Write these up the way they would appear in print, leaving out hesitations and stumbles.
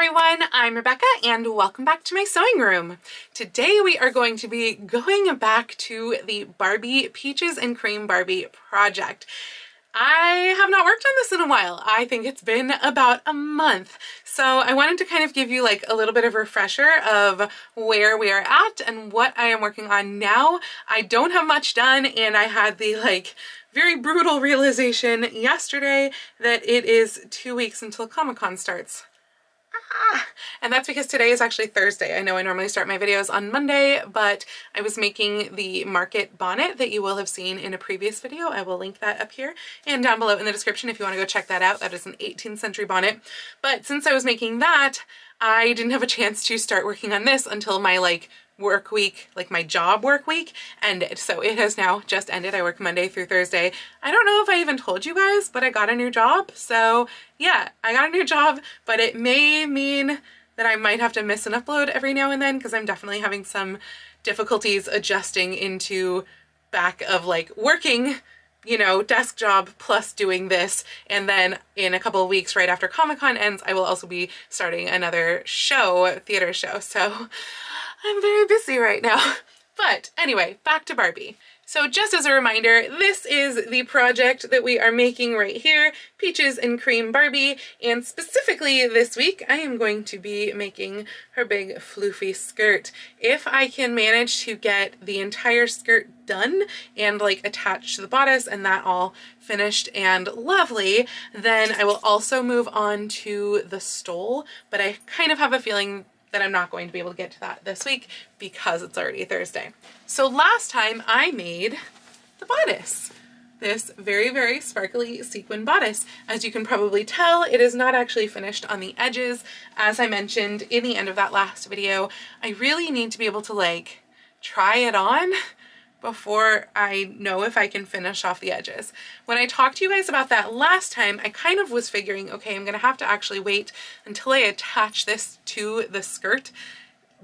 everyone, I'm Rebecca and welcome back to my sewing room. Today we are going to be going back to the Barbie Peaches and Cream Barbie project. I have not worked on this in a while. I think it's been about a month. So I wanted to kind of give you like a little bit of a refresher of where we are at and what I am working on now. I don't have much done and I had the very brutal realization yesterday that it is 2 weeks until Comic-Con starts. And that's because today is actually Thursday. I know I normally start my videos on Monday, but I was making the market bonnet that you will have seen in a previous video. I will link that up here and down below in the description if you want to go check that out. That is an 18th century bonnet. But since I was making that, I didn't have a chance to start working on this until my work week, my job work week ended. So it has now just ended. I work Monday through Thursday. I don't know if I even told you guys, but I got a new job. So yeah, I got a new job, but it may mean that I might have to miss an upload every now and then because I'm definitely having some difficulties adjusting into back of working, desk job plus doing this. And then in a couple of weeks right after Comic-Con ends, I will also be starting another show, theater show. So I'm very busy right now. But anyway, back to Barbie. So just as a reminder, this is the project that we are making right here, Peaches and Cream Barbie, and specifically this week I am going to be making her big floofy skirt. If I can manage to get the entire skirt done and attach to the bodice and that all finished and lovely, then I will also move on to the stole, but I kind of have a feeling that I'm not going to be able to get to that this week because it's already Thursday. So last time I made the bodice, this very, very sparkly sequin bodice. As you can probably tell, it is not actually finished on the edges. As I mentioned in the end of that last video, I really need to be able to try it on before I know if I can finish off the edges. When I talked to you guys about that last time, I kind of was figuring, okay, I'm gonna have to actually wait until I attach this to the skirt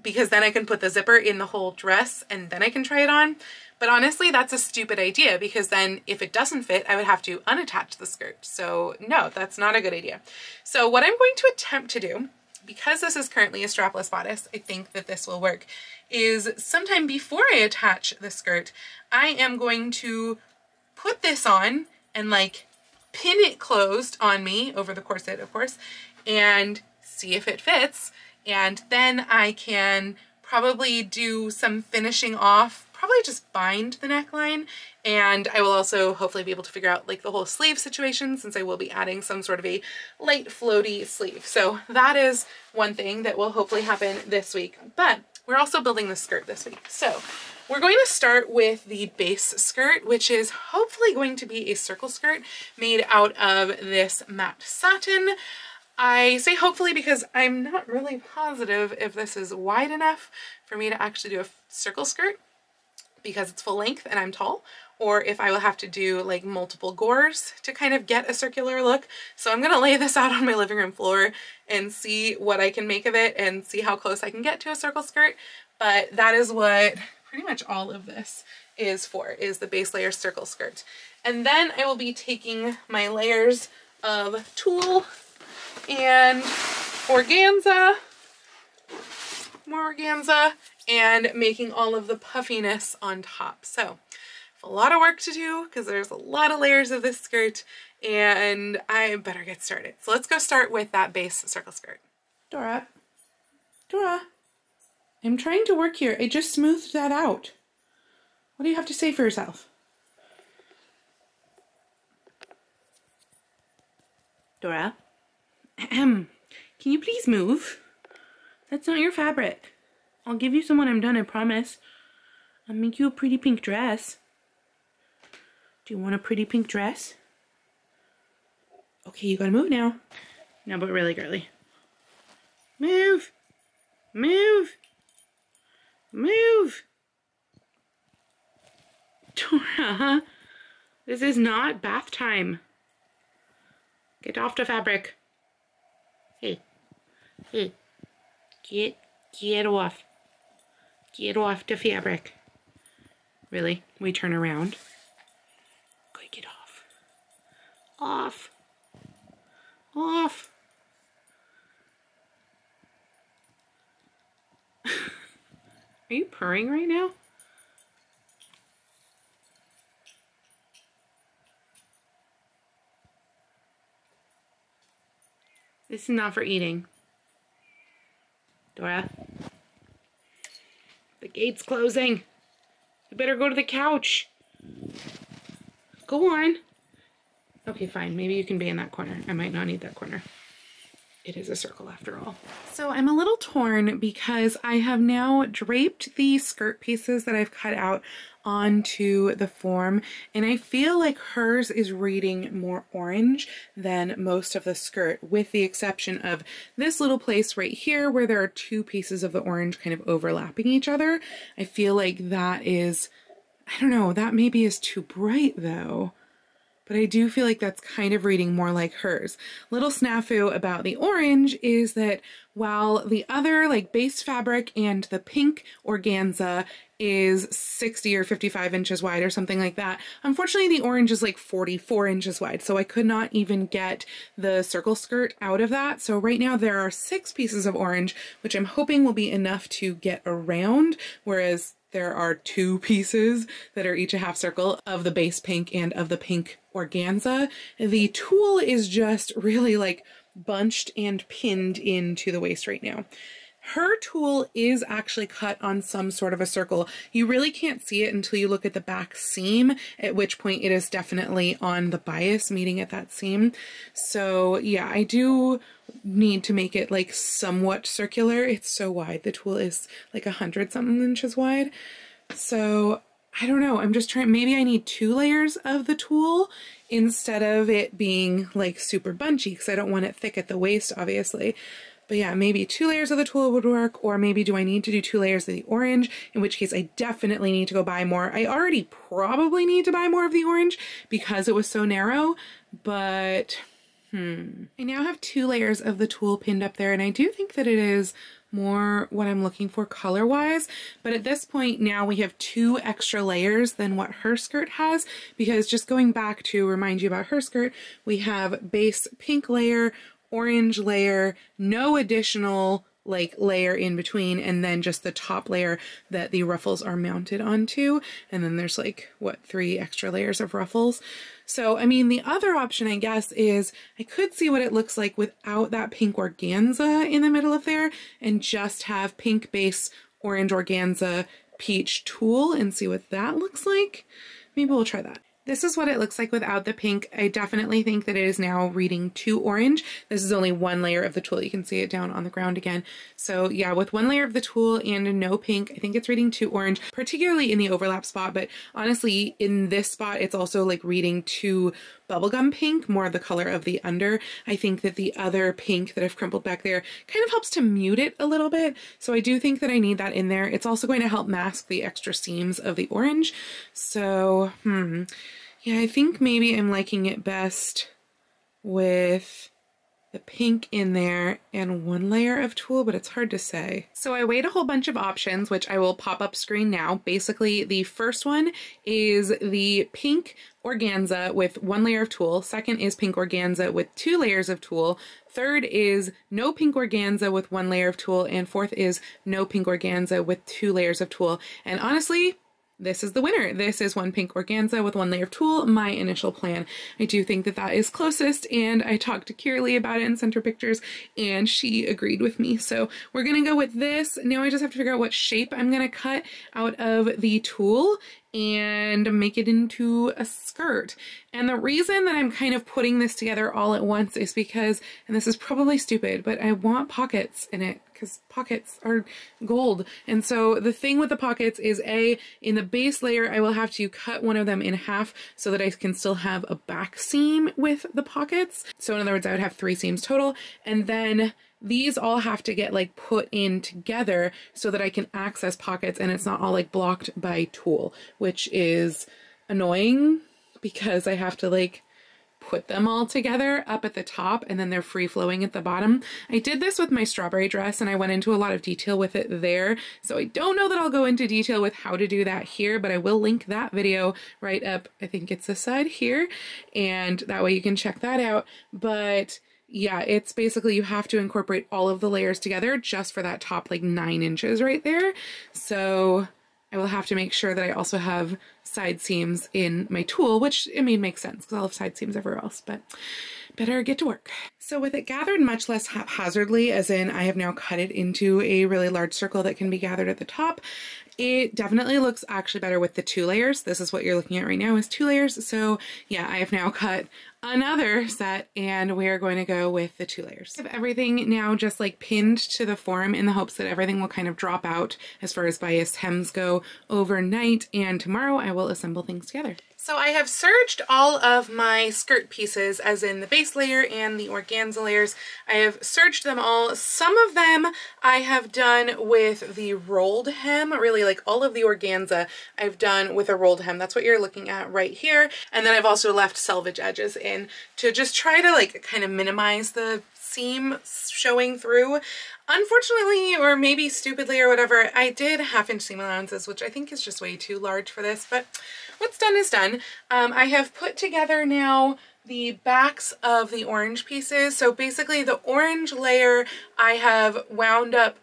because then I can put the zipper in the whole dress and then I can try it on. But honestly, that's a stupid idea because then if it doesn't fit, I would have to unattach the skirt. So no, that's not a good idea. So what I'm going to attempt to do, because this is currently a strapless bodice, I think that this will work, is sometime before I attach the skirt, I am going to put this on and pin it closed on me over the corset, of course, and see if it fits. And then I can probably do some finishing off, probably just bind the neckline. And I will also hopefully be able to figure out the whole sleeve situation since I will be adding some sort of a light floaty sleeve. So that is one thing that will hopefully happen this week. But we're also building the skirt this week. So we're going to start with the base skirt, which is hopefully going to be a circle skirt made out of this matte satin. I say hopefully because I'm not really positive if this is wide enough for me to actually do a circle skirt because it's full length and I'm tall, or if I will have to do multiple gores to kind of get a circular look. So I'm gonna lay this out on my living room floor and see what I can make of it and see how close I can get to a circle skirt. But that is what pretty much all of this is for, is the base layer circle skirt. And then I will be taking my layers of tulle and organza, more organza, and making all of the puffiness on top. So a lot of work to do because there's a lot of layers of this skirt and I better get started. So let's go start with that base circle skirt. Dora, I'm trying to work here. I just smoothed that out. What do you have to say for yourself? Dora, can you please move? That's not your fabric. I'll give you some when I'm done, I promise. I'll make you a pretty pink dress. Do you want a pretty pink dress? Okay, you gotta move now. No, but really, girly. Move! Move! Move! Dora, this is not bath time. Get off the fabric. Hey, get off. Get off the fabric. Really? We turn around. Okay, get off. Off. Off. Are you purring right now? This is not for eating. Dora. The gate's closing. You better go to the couch. Go on. Okay, fine. Maybe you can be in that corner. I might not need that corner. It is a circle after all. So I'm a little torn because I have now draped the skirt pieces that I've cut out onto the form, and I feel like hers is reading more orange than most of the skirt, with the exception of this little place right here where there are two pieces of the orange kind of overlapping each other. I feel like that is, I don't know, that maybe is too bright though. But I do feel like that's kind of reading more like hers. Little snafu about the orange is that while the other like base fabric and the pink organza is 60 or 55 inches wide or something like that, unfortunately the orange is like 44 inches wide. So I could not even get the circle skirt out of that. So right now there are 6 pieces of orange, which I'm hoping will be enough to get around, whereas there are 2 pieces that are each a half circle of the base pink and of the pink organza. The tulle is just really like bunched and pinned into the waist right now. Her tulle is actually cut on some sort of a circle. You really can't see it until you look at the back seam, at which point it is definitely on the bias meeting at that seam. So yeah, I do need to make it like somewhat circular. It's so wide. The tulle is like 100-something inches wide. So I don't know. I'm just trying, maybe I need 2 layers of the tulle instead of it being like super bunchy, because I don't want it thick at the waist, obviously. But yeah, maybe 2 layers of the tulle would work, or maybe do I need to do 2 layers of the orange, in which case I definitely need to go buy more. I already probably need to buy more of the orange because it was so narrow, but I now have 2 layers of the tulle pinned up there, and I do think that it is more what I'm looking for color-wise, but at this point now we have 2 extra layers than what her skirt has, because just going back to remind you about her skirt, we have base pink layer, orange layer, no additional like layer in between, and then just the top layer that the ruffles are mounted onto, and then there's like, what, 3 extra layers of ruffles. So, I mean, the other option, I guess, is I could see what it looks like without that pink organza in the middle of there and just have pink base, orange organza, peach tulle and see what that looks like. Maybe we'll try that. This is what it looks like without the pink. I definitely think that it is now reading too orange. This is only 1 layer of the tulle. You can see it down on the ground again. So yeah, with 1 layer of the tulle and no pink, I think it's reading too orange, particularly in the overlap spot. But honestly, in this spot, it's also like reading too bubblegum pink, more the color of the under. I think that the other pink that I've crumpled back there kind of helps to mute it a little bit. So I do think that I need that in there. It's also going to help mask the extra seams of the orange. So, yeah, I think maybe I'm liking it best with the pink in there and 1 layer of tulle, but it's hard to say. So I weighed a whole bunch of options, which I will pop up screen now. Basically, the first one is the pink organza with 1 layer of tulle. Second is pink organza with 2 layers of tulle. Third is no pink organza with 1 layer of tulle. And fourth is no pink organza with 2 layers of tulle. And honestly, this is the winner. This is 1 pink organza with 1 layer of tulle, my initial plan. I do think that that is closest, and I talked to Kiralee about it and sent her pictures, and she agreed with me. So we're gonna go with this. Now I just have to figure out what shape I'm gonna cut out of the tulle and make it into a skirt. And the reason that I'm kind of putting this together all at once is because, and this is probably stupid, but I want pockets in it because pockets are gold. And so the thing with the pockets is in the base layer, I will have to cut one of them in half so that I can still have a back seam with the pockets. So in other words, I would have 3 seams total. And then these all have to get like put in together so that I can access pockets and it's not all like blocked by tulle, which is annoying because I have to like put them all together up at the top and then they're free flowing at the bottom. I did this with my strawberry dress and I went into a lot of detail with it there. So I don't know that I'll go into detail with how to do that here, but I will link that video right up. I think it's this side here. And that way you can check that out. But yeah, it's basically you have to incorporate all of the layers together just for that top like 9 inches right there. So I will have to make sure that I also have side seams in my tulle, which I mean makes sense because I'll have side seams everywhere else, but better get to work. So with it gathered much less haphazardly, as in I have now cut it into a really large circle that can be gathered at the top, it definitely looks actually better with the 2 layers. This is what you're looking at right now is 2 layers. So yeah, I have now cut another set and we are going to go with the 2 layers. I have everything now just like pinned to the form in the hopes that everything will kind of drop out as far as bias hems go overnight, and tomorrow I will assemble things together. So I have serged all of my skirt pieces, as in the base layer and the organza layers. I have serged them all. Some of them I have done with the rolled hem, really like all of the organza I've done with a rolled hem. That's what you're looking at right here. And then I've also left selvage edges in to just try to like kind of minimize the seam showing through. Unfortunately, or maybe stupidly or whatever, I did 1/2 inch seam allowances, which I think is just way too large for this, but what's done is done. I have put together now the backs of the orange pieces. So basically the orange layer I have wound up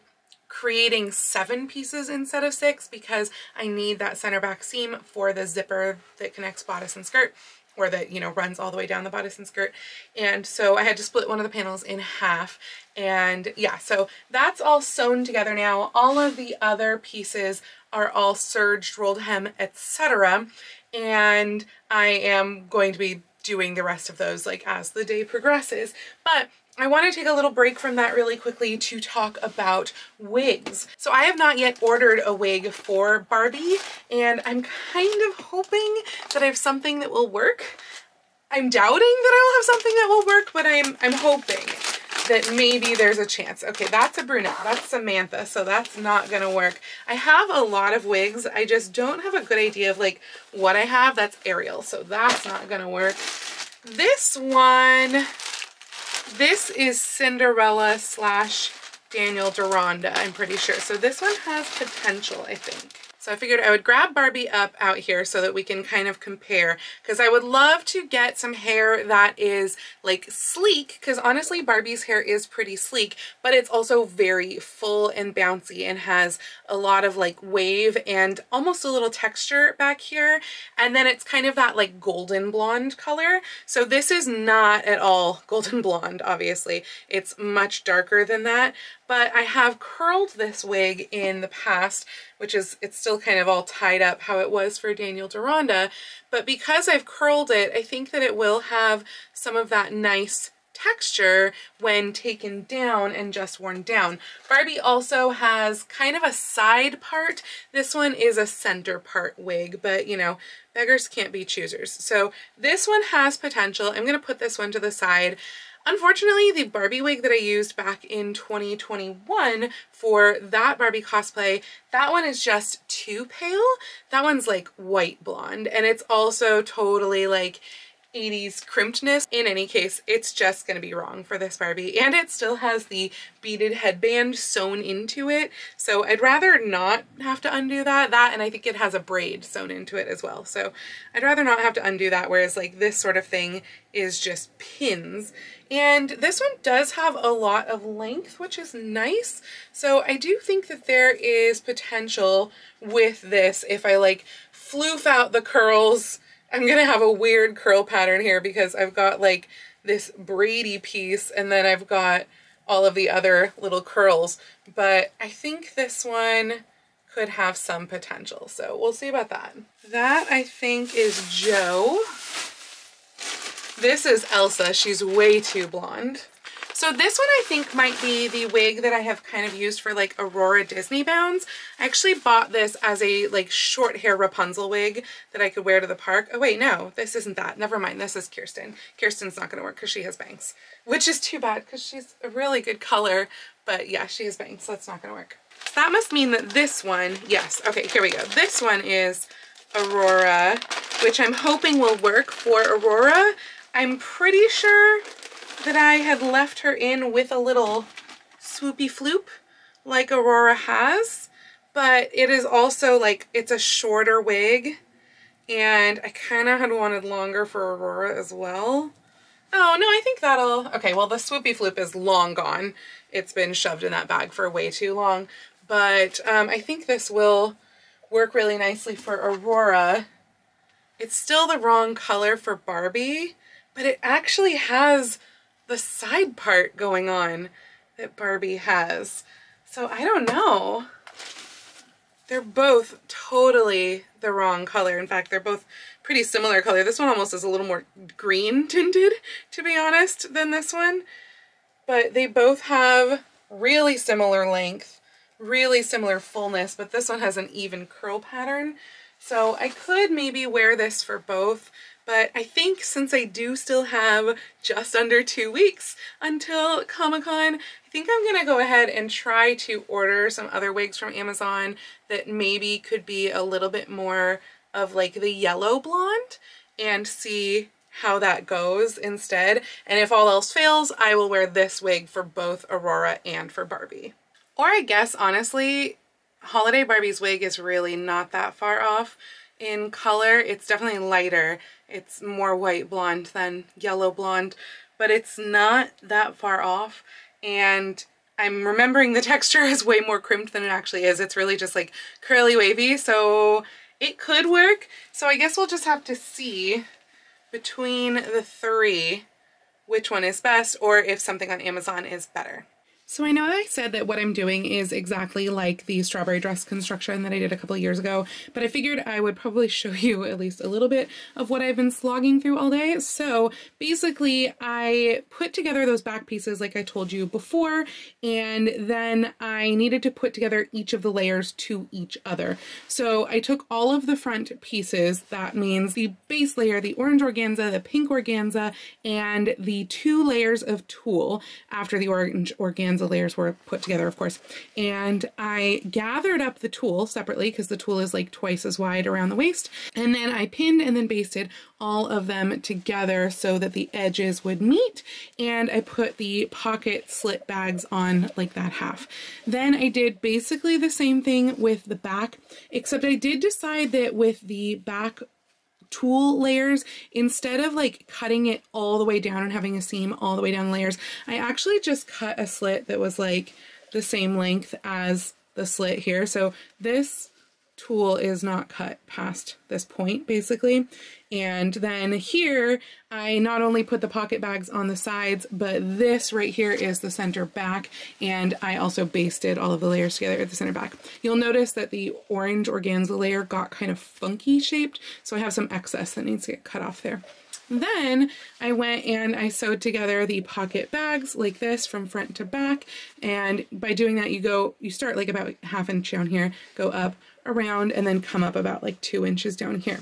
creating 7 pieces instead of 6 because I need that center back seam for the zipper that connects bodice and skirt, or that, you know, runs all the way down the bodice and skirt. And so I had to split one of the panels in half. And yeah, so that's all sewn together now. All of the other pieces are all serged, rolled hem, etc. And I am going to be doing the rest of those like as the day progresses. But I want to take a little break from that really quickly to talk about wigs. So I have not yet ordered a wig for Barbie, and I'm kind of hoping that I have something that will work. I'm doubting that I will have something that will work, but I'm hoping that maybe there's a chance. Okay, that's a brunette. That's Samantha, so that's not gonna work. I have a lot of wigs. I just don't have a good idea of like what I have. That's Ariel, so that's not gonna work. This one, this is Cinderella / Daniel Deronda, I'm pretty sure. So this one has potential, I think. So I figured I would grab Barbie up out here so that we can kind of compare, because I would love to get some hair that is like sleek, because honestly Barbie's hair is pretty sleek, but it's also very full and bouncy and has a lot of like wave and almost a little texture back here. And then it's kind of that like golden blonde color. So this is not at all golden blonde, obviously. It's much darker than that. But I have curled this wig in the past, which is, it's still kind of all tied up how it was for Daniel Deronda. But because I've curled it, I think that it will have some of that nice texture when taken down and just worn down. Barbie also has kind of a side part. This one is a center part wig, but you know, beggars can't be choosers. So this one has potential. I'm going to put this one to the side. Unfortunately, the Barbie wig that I used back in 2021 for that Barbie cosplay, that one is just too pale. That one's like white blonde, and it's also totally like 80s crimpedness. In any case, it's just gonna be wrong for this Barbie, and it still has the beaded headband sewn into it, so I'd rather not have to undo that. And I think it has a braid sewn into it as well, so I'd rather not have to undo that, whereas like this sort of thing is just pins. And this one does have a lot of length, which is nice, so I do think that there is potential with this. If I like floof out the curls, I'm gonna have a weird curl pattern here because I've got like this braidy piece and then I've got all of the other little curls, but I think this one could have some potential, so we'll see about that. That I think is Joe. This is Elsa. She's way too blonde. So this one I think might be the wig that I have kind of used for like Aurora Disney bounds. I actually bought this as a like short hair Rapunzel wig that I could wear to the park. Oh wait, no, this isn't that. Never mind, this is Kirsten. Kirsten's not gonna work because she has bangs, which is too bad because she's a really good color, but yeah, she has bangs, so that's not gonna work. So that must mean that this one, yes, okay, here we go. This one is Aurora, which I'm hoping will work for Aurora. I'm pretty sure that I had left her in with a little swoopy floop like Aurora has, but it is also like, it's a shorter wig, and I kind of had wanted longer for Aurora as well. Oh, no, I think that'll... Okay, well, the swoopy floop is long gone. It's been shoved in that bag for way too long. But I think this will work really nicely for Aurora. It's still the wrong color for Barbie, but it actually has the side part going on that Barbie has. So I don't know. They're both totally the wrong color. In fact, they're both pretty similar color. This one almost is a little more green tinted, to be honest, than this one. But they both have really similar length, really similar fullness, but this one has an even curl pattern. So I could maybe wear this for both, but I think since I do still have just under 2 weeks until Comic-Con, I think I'm gonna go ahead and try to order some other wigs from Amazon that maybe could be a little bit more of like the yellow blonde and see how that goes instead. And if all else fails, I will wear this wig for both Aurora and for Barbie. Or I guess, honestly, Holiday Barbie's wig is really not that far off in color. It's definitely lighter. It's more white blonde than yellow blonde, but it's not that far off. And I'm remembering the texture is way more crimped than it actually is. It's really just like curly wavy, so it could work. So I guess we'll just have to see between the three which one is best, or if something on Amazon is better. So I know that I said that what I'm doing is exactly like the strawberry dress construction that I did a couple of years ago, but I figured I would probably show you at least a little bit of what I've been slogging through all day. So basically I put together those back pieces like I told you before, and then I needed to put together each of the layers to each other. So I took all of the front pieces, that means the base layer, the orange organza, the pink organza, and the 2 layers of tulle after the orange organza layers were put together, of course. And I gathered up the tulle separately because the tulle is like twice as wide around the waist. And then I pinned and then basted all of them together so that the edges would meet. And I put the pocket slit bags on like that half. Then I did basically the same thing with the back, except I did decide that with the back tulle layers, instead of like cutting it all the way down and having a seam all the way down the layers, I actually just cut a slit that was like the same length as the slit here. So this tulle is not cut past this point basically. And then here I not only put the pocket bags on the sides, but this right here is the center back, and I also basted all of the layers together at the center back. You'll notice that the orange organza layer got kind of funky shaped, so I have some excess that needs to get cut off there. Then I went and I sewed together the pocket bags like this from front to back, and by doing that you start like about ½ inch down here, go up, around, and then come up about like 2 inches down here.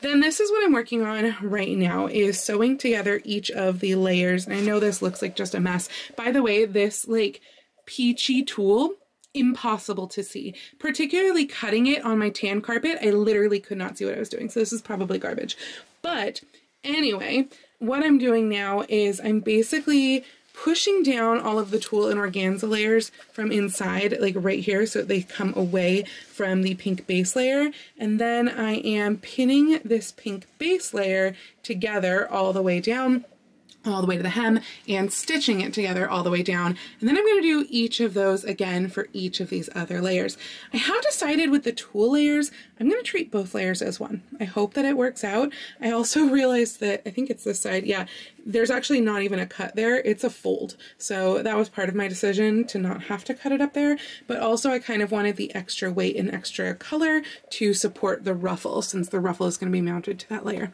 Then this is what I'm working on right now, is sewing together each of the layers. And I know this looks like just a mess. By the way, this like peachy tulle, impossible to see, particularly cutting it on my tan carpet. I literally could not see what I was doing. So this is probably garbage. But anyway, what I'm doing now is I'm basically pushing down all of the tulle and organza layers from inside, like right here, so they come away from the pink base layer. And then I am pinning this pink base layer together all the way down, all the way to the hem, and stitching it together all the way down. And then I'm going to do each of those again for each of these other layers. I have decided with the tulle layers, I'm going to treat both layers as one. I hope that it works out. I also realized that, I think it's this side, yeah, there's actually not even a cut there, it's a fold. So that was part of my decision to not have to cut it up there, but also I kind of wanted the extra weight and extra color to support the ruffle, since the ruffle is going to be mounted to that layer.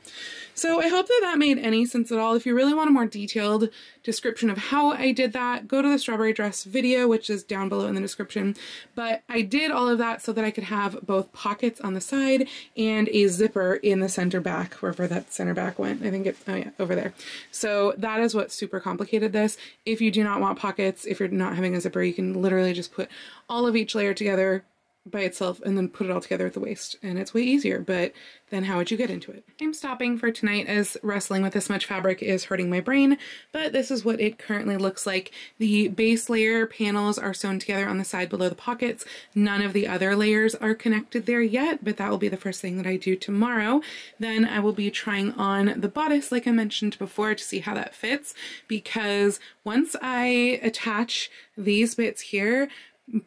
So I hope that that made any sense at all. If you really want a more detailed description of how I did that, go to the strawberry dress video, which is down below in the description. But I did all of that so that I could have both pockets on the side and a zipper in the center back, wherever that center back went. I think it's, oh yeah, over there. So that is what super complicated this. If you do not want pockets, if you're not having a zipper, you can literally just put all of each layer together, by itself and then put it all together at the waist, and it's way easier, but then how would you get into it? I'm stopping for tonight as wrestling with this much fabric is hurting my brain, but this is what it currently looks like. The base layer panels are sewn together on the side below the pockets. None of the other layers are connected there yet, but that will be the first thing that I do tomorrow. Then I will be trying on the bodice, like I mentioned before, to see how that fits, because once I attach these bits here,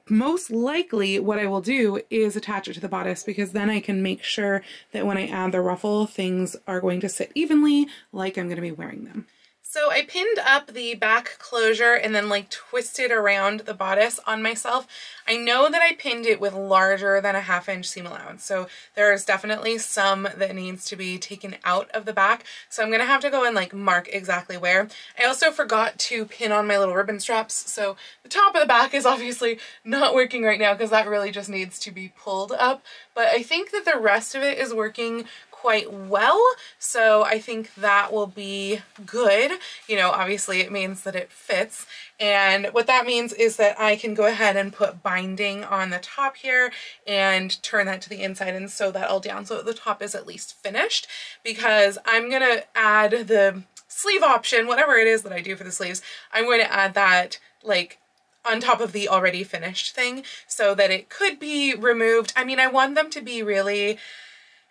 most likely what I will do is attach it to the bodice, because then I can make sure that when I add the ruffle, things are going to sit evenly like I'm going to be wearing them. So I pinned up the back closure and then like twisted around the bodice on myself. I know that I pinned it with larger than a 1/2 inch seam allowance, so there's definitely some that needs to be taken out of the back. So I'm gonna have to go and like mark exactly where. I also forgot to pin on my little ribbon straps, so the top of the back is obviously not working right now because that really just needs to be pulled up. But I think that the rest of it is working quite well, so I think that will be good. You know, obviously it means that it fits, and what that means is that I can go ahead and put binding on the top here and turn that to the inside and sew that all down so that the top is at least finished, because I'm gonna add the sleeve option, whatever it is that I do for the sleeves, I'm going to add that like on top of the already finished thing so that it could be removed. I mean, I want them to be really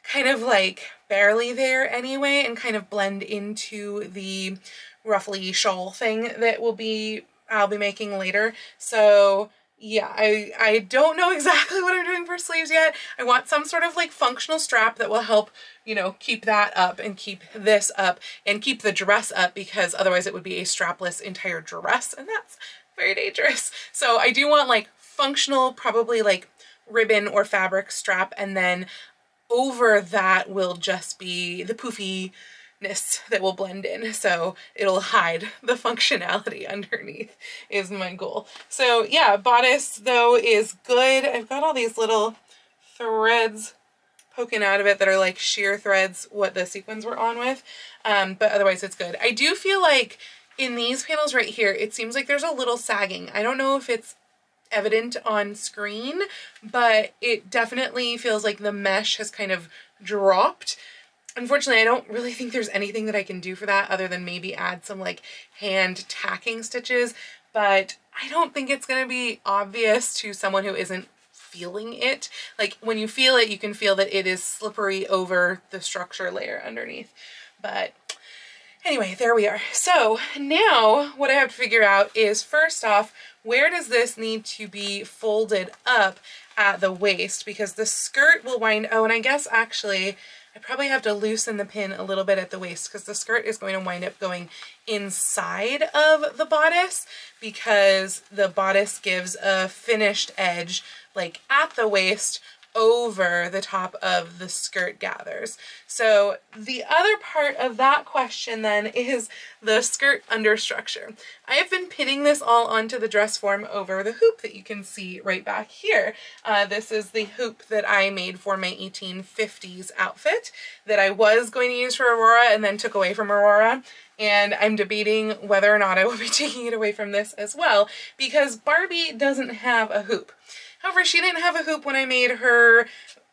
kind of like barely there anyway and kind of blend into the ruffly shawl thing that I'll be making later. So yeah, I don't know exactly what I'm doing for sleeves yet. I want some sort of like functional strap that will help, you know, keep that up and keep this up and keep the dress up, because otherwise it would be a strapless entire dress, and that's very dangerous. So I do want like functional, probably like ribbon or fabric strap, and then over that will just be the poofiness that will blend in, so it'll hide the functionality underneath is my goal. So yeah, bodice though is good. I've got all these little threads poking out of it that are like sheer threads, what the sequins were on with, but otherwise it's good. I do feel like in these panels right here, it seems like there's a little sagging. I don't know if it's evident on screen, but it definitely feels like the mesh has kind of dropped. Unfortunately, I don't really think there's anything that I can do for that other than maybe add some like hand tacking stitches, but I don't think it's going to be obvious to someone who isn't feeling it. Like when you feel it, you can feel that it is slippery over the structure layer underneath. But anyway, there we are. So now what I have to figure out is, first off, where does this need to be folded up at the waist? Because the skirt will wind, oh, and I guess actually I probably have to loosen the pin a little bit at the waist, because the skirt is going to wind up going inside of the bodice, because the bodice gives a finished edge like at the waist over the top of the skirt gathers. So the other part of that question then is the skirt understructure. I have been pinning this all onto the dress form over the hoop that you can see right back here. This is the hoop that I made for my 1850s outfit that I was going to use for Aurora and then took away from Aurora. And I'm debating whether or not I will be taking it away from this as well, because Barbie doesn't have a hoop. However, she didn't have a hoop when I made her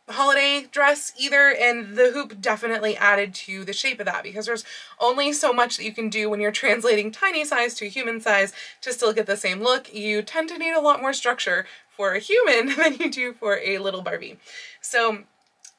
holiday dress either, and the hoop definitely added to the shape of that, because there's only so much that you can do when you're translating tiny size to human size to still get the same look. You tend to need a lot more structure for a human than you do for a little Barbie. So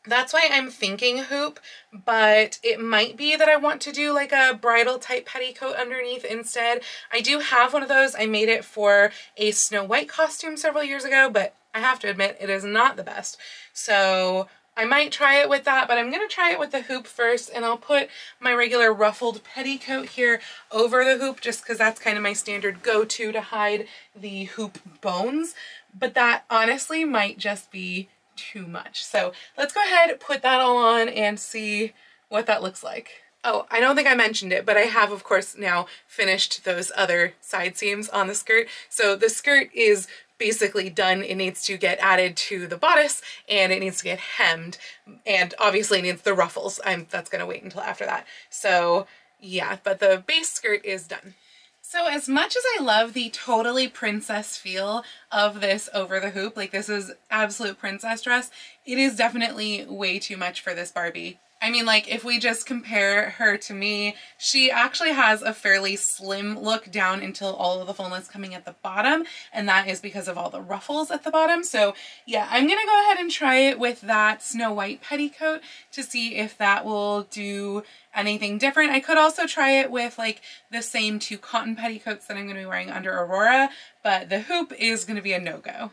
that's why I'm thinking hoop, but it might be that I want to do like a bridal type petticoat underneath instead. I do have one of those. I made it for a Snow White costume several years ago, but I have to admit it is not the best. So I might try it with that, but I'm going to try it with the hoop first, and I'll put my regular ruffled petticoat here over the hoop just because that's kind of my standard go-to to hide the hoop bones. But that honestly might just be too much. So let's go ahead, put that all on and see what that looks like. Oh, I don't think I mentioned it, but I have of course now finished those other side seams on the skirt. So the skirt is basically done. It needs to get added to the bodice and it needs to get hemmed, and obviously it needs the ruffles. That's gonna wait until after that. So yeah, but the base skirt is done. So as much as I love the totally princess feel of this over the hoop, like this is absolute princess dress, it is definitely way too much for this Barbie. I mean, like, if we just compare her to me, she actually has a fairly slim look down until all of the fullness coming at the bottom, and that is because of all the ruffles at the bottom. So yeah, I'm gonna go ahead and try it with that Snow White petticoat to see if that will do anything different. I could also try it with like the same 2 cotton petticoats that I'm gonna be wearing under Aurora, but the hoop is gonna be a no-go.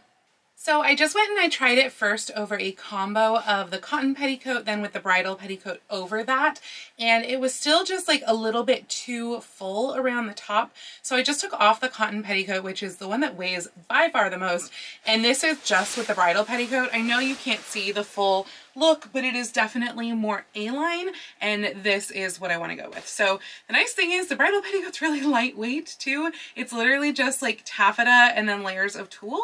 So I just went and I tried it first over a combo of the cotton petticoat, then with the bridal petticoat over that, and it was still just like a little bit too full around the top. So I just took off the cotton petticoat, which is the one that weighs by far the most, and this is just with the bridal petticoat. I know you can't see the full look, but it is definitely more A-line, and this is what I want to go with. So the nice thing is the bridal petticoat's really lightweight too. It's literally just like taffeta and then layers of tulle,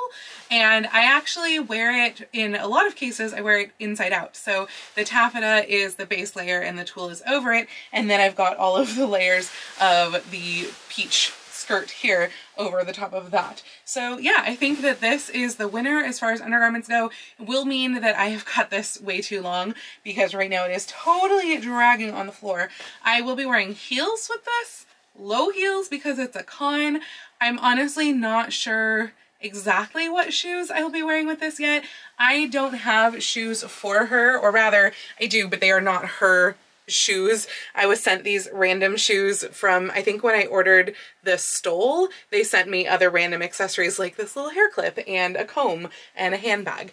and I actually wear it, in a lot of cases I wear it inside out. So the taffeta is the base layer and the tulle is over it, and then I've got all of the layers of the peach skirt here over the top of that. So yeah, I think that this is the winner as far as undergarments go. It will mean that I have cut this way too long because right now it is totally dragging on the floor. I will be wearing heels with this, low heels because it's a con. I'm honestly not sure exactly what shoes I will be wearing with this yet. I don't have shoes for her, or rather I do, but they are not her shoes. I was sent these random shoes from, I think when I ordered the stole, they sent me other random accessories like this little hair clip and a comb and a handbag.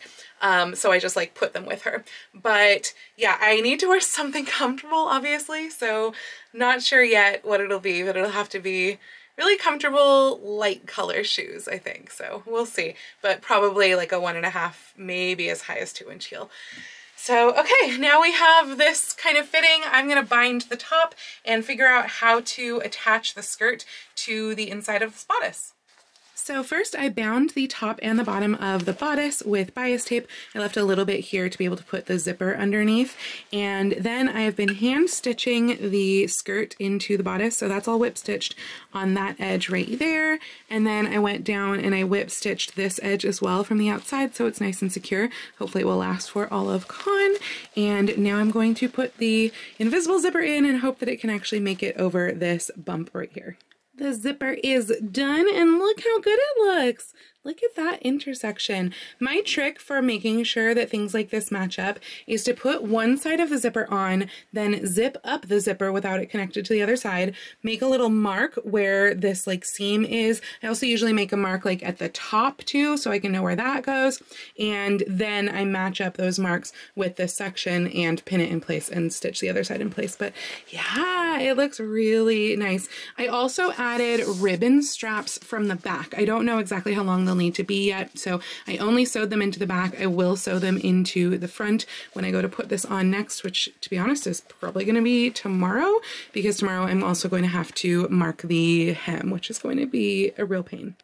So I just like put them with her. But yeah, I need to wear something comfortable, obviously. So not sure yet what it'll be, but it'll have to be really comfortable light color shoes, I think. So we'll see, but probably like a 1.5, maybe as high as 2-inch heel. So, okay, now we have this kind of fitting. I'm gonna bind the top and figure out how to attach the skirt to the inside of this bodice. So first I bound the top and the bottom of the bodice with bias tape. I left a little bit here to be able to put the zipper underneath. And then I have been hand stitching the skirt into the bodice. So that's all whip stitched on that edge right there. And then I went down and I whip stitched this edge as well from the outside so it's nice and secure. Hopefully it will last for all of con. And now I'm going to put the invisible zipper in and hope that it can actually make it over this bump right here. The zipper is done and look how good it looks. Look at that intersection. My trick for making sure that things like this match up is to put one side of the zipper on, then zip up the zipper without it connected to the other side, make a little mark where this like seam is. I also usually make a mark like at the top too, so I can know where that goes. And then I match up those marks with this section and pin it in place and stitch the other side in place. But yeah, it looks really nice. I also added ribbon straps from the back. I don't know exactly how long they'll need to be yet, so I only sewed them into the back. I will sew them into the front when I go to put this on next, which to be honest is probably going to be tomorrow, because tomorrow I'm also going to have to mark the hem, which is going to be a real pain.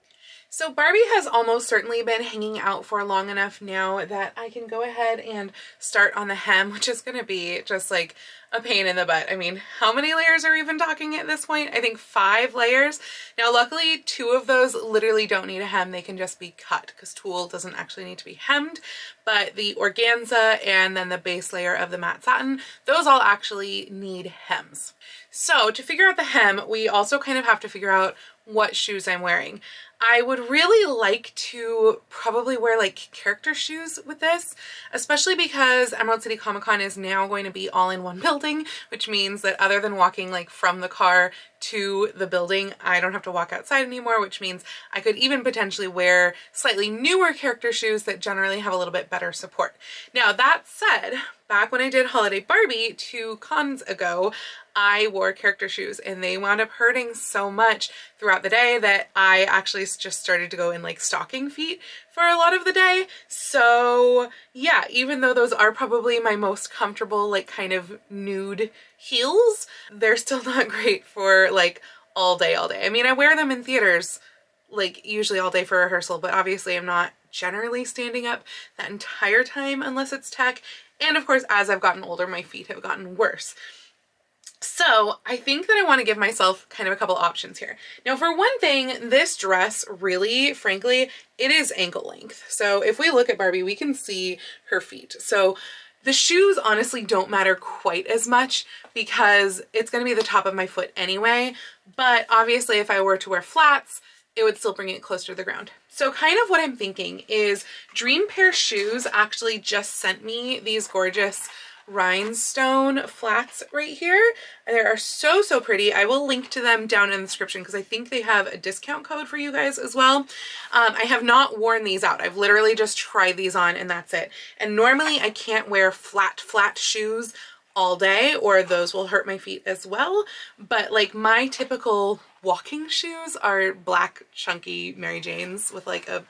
So Barbie has almost certainly been hanging out for long enough now that I can go ahead and start on the hem, which is going to be just like a pain in the butt. I mean, how many layers are we even talking at this point? I think 5 layers. Now, luckily, 2 of those literally don't need a hem. They can just be cut because tulle doesn't actually need to be hemmed. But the organza and then the base layer of the matte satin, those all actually need hems. So to figure out the hem, we also kind of have to figure out what shoes I'm wearing. I would really like to probably wear like character shoes with this, especially because Emerald City Comic Con is now going to be all in one building, which means that other than walking like from the car to the building, I don't have to walk outside anymore, which means I could even potentially wear slightly newer character shoes that generally have a little bit better support. Now that said, back when I did Holiday Barbie 2 cons ago, I wore character shoes and they wound up hurting so much throughout the day that I actually just started to go in like stocking feet for a lot of the day. So yeah, even though those are probably my most comfortable like kind of nude heels, they're still not great for like all day. I mean, I wear them in theaters like usually all day for rehearsal, but obviously I'm not generally standing up that entire time unless it's tech. And of course, as I've gotten older, my feet have gotten worse. So I think that I want to give myself kind of a couple options here. Now, for one thing, this dress really, frankly, it is ankle length. So if we look at Barbie, we can see her feet. So the shoes honestly don't matter quite as much because it's going to be the top of my foot anyway. But obviously if I were to wear flats, it would still bring it closer to the ground. So kind of what I'm thinking is Dream Pair Shoes actually just sent me these gorgeous rhinestone flats right here. They are so, so pretty. I will link to them down in the description because I think they have a discount code for you guys as well. I have not worn these out. I've literally just tried these on and that's it. And normally I can't wear flat shoes all day or those will hurt my feet as well. But like my typical walking shoes are black chunky Mary Janes with like a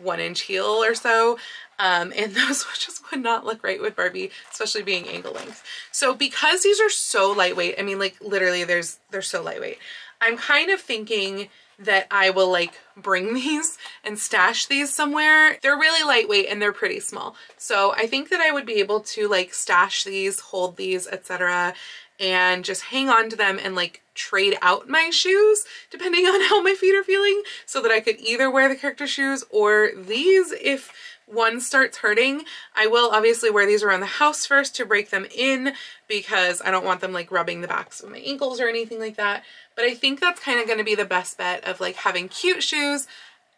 1-inch heel or so. And those just would not look right with Barbie, especially being ankle length. So because these are so lightweight, I mean, like literally they're so lightweight. I'm kind of thinking that I will like bring these and stash these somewhere. They're really lightweight and they're pretty small. So I think that I would be able to like stash these, hold these, etc. and just hang on to them and like trade out my shoes depending on how my feet are feeling so that I could either wear the character shoes or these if one starts hurting. I will obviously wear these around the house first to break them in because I don't want them like rubbing the backs of my ankles or anything like that. But I think that's kind of going to be the best bet of like having cute shoes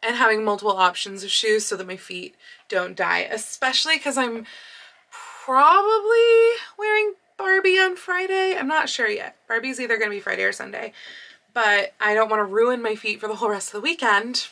and having multiple options of shoes so that my feet don't die, especially because I'm probably wearing Barbie on Friday. I'm not sure yet. Barbie's either going to be Friday or Sunday, but I don't want to ruin my feet for the whole rest of the weekend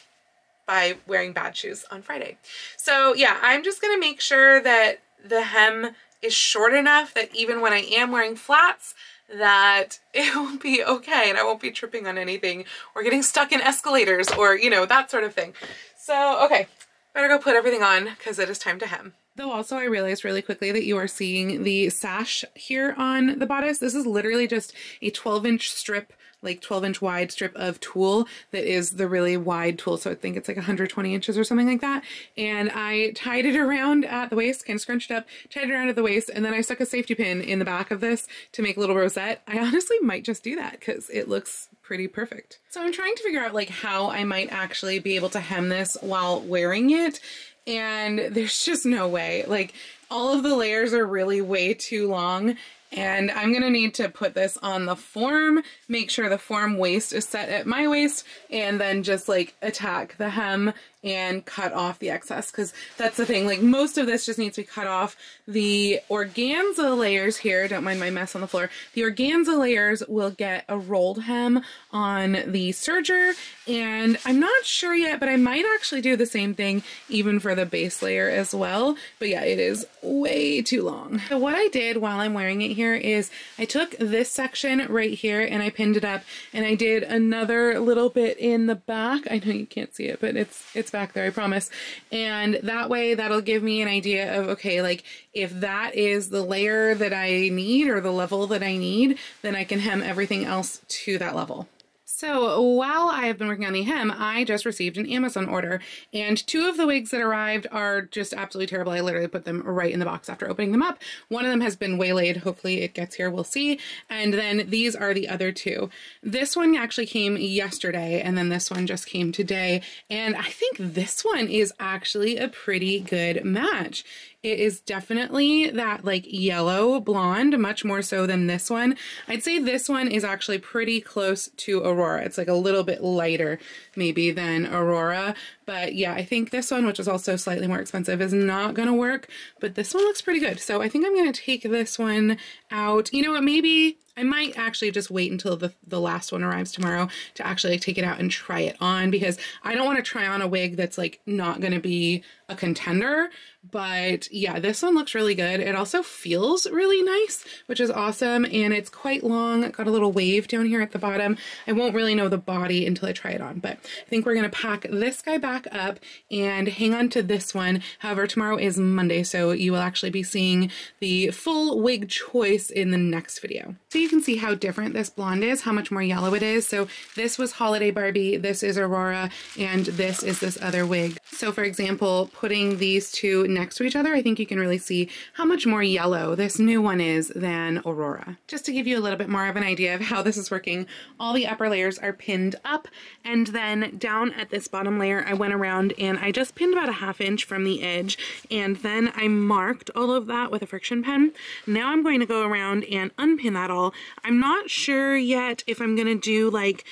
by wearing bad shoes on Friday. So yeah, I'm just going to make sure that the hem is short enough that even when I am wearing flats, that it will be okay and I won't be tripping on anything or getting stuck in escalators or, you know, that sort of thing. So, okay, better go put everything on because it is time to hem. Though also I realized really quickly that you are seeing the sash here on the bodice. This is literally just a 12-inch strip, like 12-inch wide strip of tulle that is the really wide tulle. So I think it's like 120 inches or something like that. And I tied it around at the waist, kind of scrunched up, tied it around at the waist, and then I stuck a safety pin in the back of this to make a little rosette. I honestly might just do that because it looks pretty perfect. So I'm trying to figure out like how I might actually be able to hem this while wearing it. And there's just no way. Like all of the layers are really way too long and I'm gonna need to put this on the form, make sure the form waist is set at my waist, and then just like attack the hem and cut off the excess, because that's the thing, like most of this just needs to be cut off. The organza layers here, don't mind my mess on the floor, the organza layers will get a rolled hem on the serger, and I'm not sure yet, but I might actually do the same thing even for the base layer as well. But yeah, it is way too long. So what I did while I'm wearing it here is I took this section right here and I pinned it up, and I did another little bit in the back. I know you can't see it, but it's back there, I promise. And that way that'll give me an idea of, okay, like if that is the layer that I need or the level that I need, then I can hem everything else to that level. So while I have been working on the hem, I just received an Amazon order, and 2 of the wigs that arrived are just absolutely terrible. I literally put them right in the box after opening them up. One of them has been waylaid. Hopefully it gets here. We'll see. And then these are the other 2. This one actually came yesterday, and then this one just came today. And I think this one is actually a pretty good match. It is definitely that like yellow blonde, much more so than this one. I'd say this one is actually pretty close to Aurora. It's like a little bit lighter maybe than Aurora. But yeah, I think this one, which is also slightly more expensive, is not gonna work, but this one looks pretty good. So I think I'm gonna take this one out. You know what, maybe I might actually just wait until the last one arrives tomorrow to actually take it out and try it on, because I don't want to try on a wig that's like not going to be a contender. But yeah, this one looks really good. It also feels really nice, which is awesome. And it's quite long. Got a little wave down here at the bottom. I won't really know the body until I try it on, but I think we're going to pack this guy back up and hang on to this one. However, tomorrow is Monday, so you will actually be seeing the full wig choice in the next video. So you can see how different this blonde is, how much more yellow it is. So this was Holiday Barbie, this is Aurora, and this is this other wig. So for example, putting these two next to each other, I think you can really see how much more yellow this new one is than Aurora. Just to give you a little bit more of an idea of how this is working, all the upper layers are pinned up, and then down at this bottom layer, I went around and I just pinned about a 1/2 inch from the edge, and then I marked all of that with a friction pen. Now I'm going to go around and unpin that all. I'm not sure yet if I'm gonna do like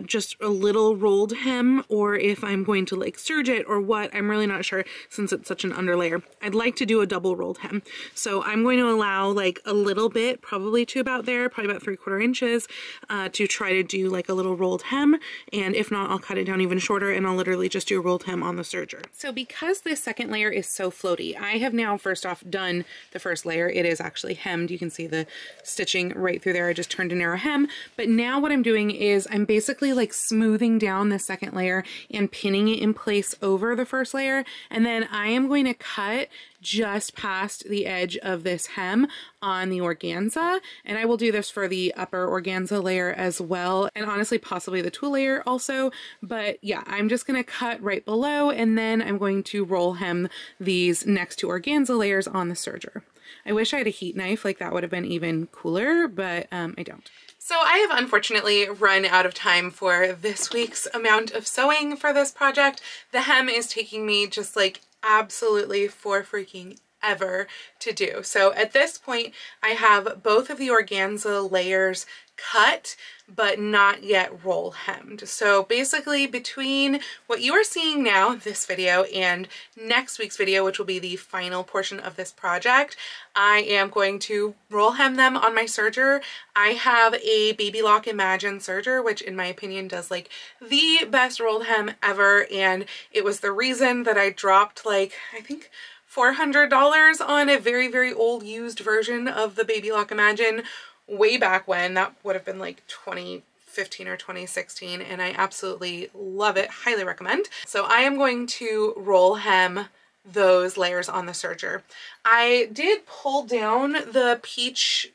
just a little rolled hem or if I'm going to like serge it or what. I'm really not sure since it's such an underlayer. I'd like to do a double rolled hem. So I'm going to allow like a little bit, probably to about there, probably about 3/4 inches, to try to do like a little rolled hem. And if not, I'll cut it down even shorter and I'll literally just do a rolled hem on the serger. So because this second layer is so floaty, I have now first off done the first layer. It is actually hemmed. You can see the stitching right through there. I just turned a narrow hem. But now what I'm doing is I'm basically like smoothing down the second layer and pinning it in place over the first layer, and then I am going to cut just past the edge of this hem on the organza, and I will do this for the upper organza layer as well, and honestly possibly the tulle layer also. But yeah, I'm just gonna cut right below, and then I'm going to roll hem these next two organza layers on the serger. I wish I had a heat knife, like that would have been even cooler, but I don't. So I have unfortunately run out of time for this week's amount of sewing for this project. The hem is taking me just like absolutely for freaking ever to do. So at this point, I have both of the organza layers cut, but not yet roll hemmed. So basically between what you are seeing now, this video, and next week's video, which will be the final portion of this project, I am going to roll hem them on my serger. I have a Baby Lock Imagine serger, which in my opinion does like the best rolled hem ever, and it was the reason that I dropped like, I think, $400 on a very, very old used version of the Baby Lock Imagine way back when. That would have been like 2015 or 2016, and I absolutely love it. Highly recommend. So I am going to roll hem those layers on the serger. I did pull down the peach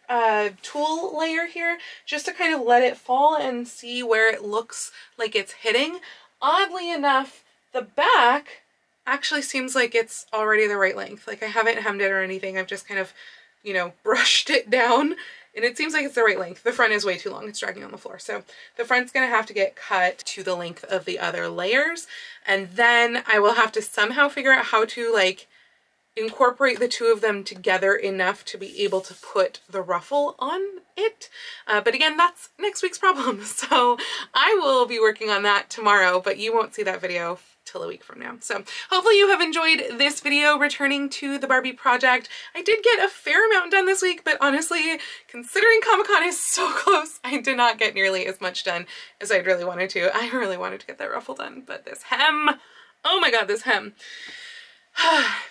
tulle layer here just to kind of let it fall and see where it looks like it's hitting. Oddly enough, the back actually seems like it's already the right length. Like I haven't hemmed it or anything. I've just kind of, you know, brushed it down, and it seems like it's the right length. The front is way too long. It's dragging on the floor. So the front's gonna have to get cut to the length of the other layers. And then I will have to somehow figure out how to like incorporate the two of them together enough to be able to put the ruffle on it. But again, that's next week's problem. So I will be working on that tomorrow, but you won't see that video till a week from now. So hopefully you have enjoyed this video returning to the Barbie project. I did get a fair amount done this week, but honestly, considering Comic-Con is so close, I did not get nearly as much done as I'd really wanted to. I really wanted to get that ruffle done, but this hem, oh my god, this hem.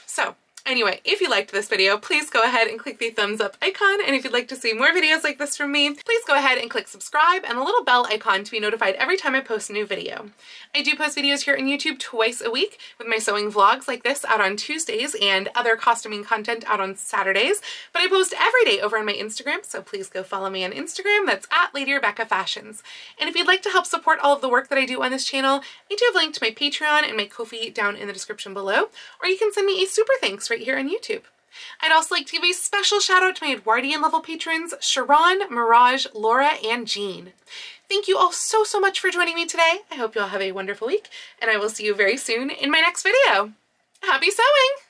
So anyway, if you liked this video, please go ahead and click the thumbs up icon. And if you'd like to see more videos like this from me, please go ahead and click subscribe and the little bell icon to be notified every time I post a new video. I do post videos here on YouTube twice a week, with my sewing vlogs like this out on Tuesdays and other costuming content out on Saturdays. But I post every day over on my Instagram, so please go follow me on Instagram. That's at Lady Rebecca Fashions. And if you'd like to help support all of the work that I do on this channel, I do have a link to my Patreon and my Ko-fi down in the description below, or you can send me a super thanks right here on YouTube. I'd also like to give a special shout out to my Edwardian level patrons, Sharon, Mirage, Laura, and Jean. Thank you all so much for joining me today. I hope you all have a wonderful week, and I will see you very soon in my next video. Happy sewing!